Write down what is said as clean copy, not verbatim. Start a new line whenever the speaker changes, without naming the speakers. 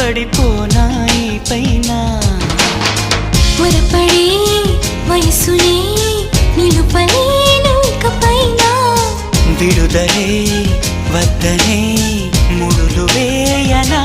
పడిపోనాయి పైన
త్వరపడే వయసునే నిలుపలేను ఇక పైన
విడుదలే వద్దనే ముడులు వేయనా